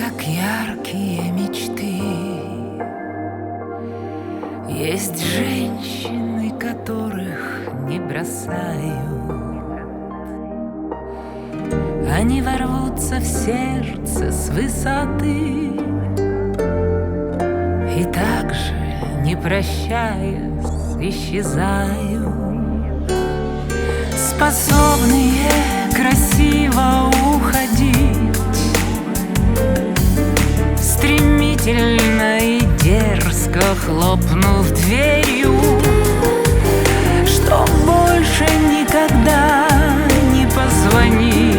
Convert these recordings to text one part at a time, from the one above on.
как яркие мечты. Есть женщины, которых не бросают. Они ворвутся в сердце с высоты и также, не прощаясь, исчезают. Способные красиво уходить, стремительно и дерзко хлопнув дверью, что больше никогда не позвонить.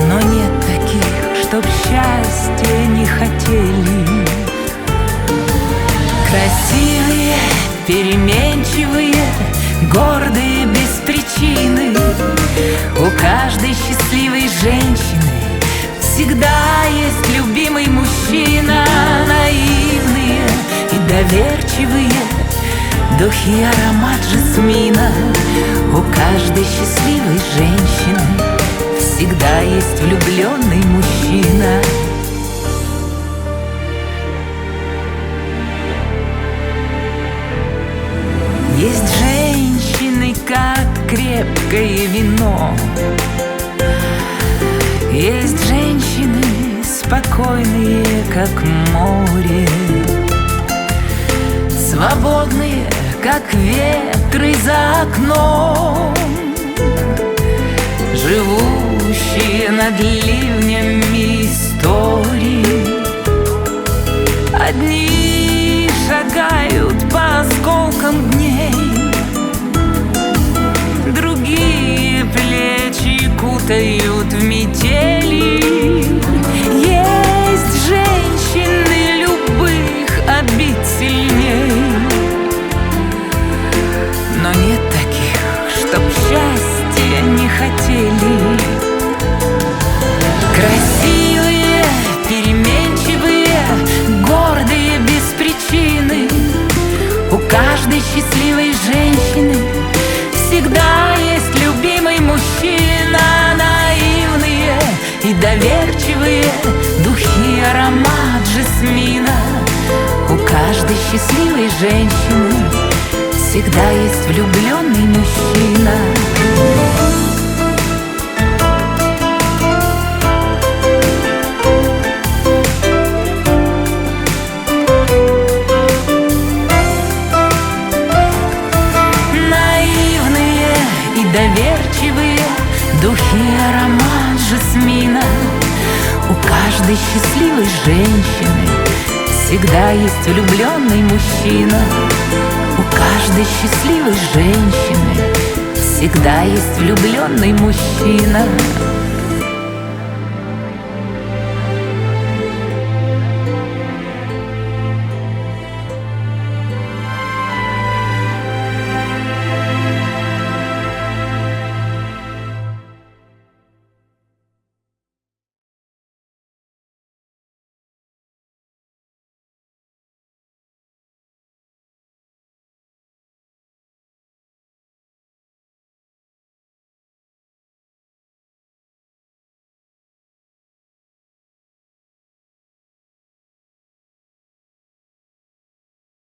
Но нет таких, чтоб счастья не хотели. Красивые, переменчивые, гордые без причины. У каждой счастливой женщины всегда есть любимый мужчина. Наивные и доверчивые, духи и аромат жасмина. У каждой счастливой женщины всегда есть влюбленный мужчина. Есть женщины, как крепкое вино. Есть женщины, спокойные, как море, свободные, как ветры за окном, живущие над ливнями истории. Одни шагают по осколкам дней, другие плечи кутают в метели. Есть женщины любых обид сильней, но нет таких, чтоб счастья не хотели. Красивые, переменчивые, гордые без причины. У каждой счастливой женщины всегда есть любимый мужчина. Наивные и доверчивые, духи и аромат жасмина. У каждой счастливой женщины всегда есть влюбленный мужчина. Доверчивые, духи и аромат жасмина. У каждой счастливой женщины всегда есть влюбленный мужчина. У каждой счастливой женщины всегда есть влюбленный мужчина.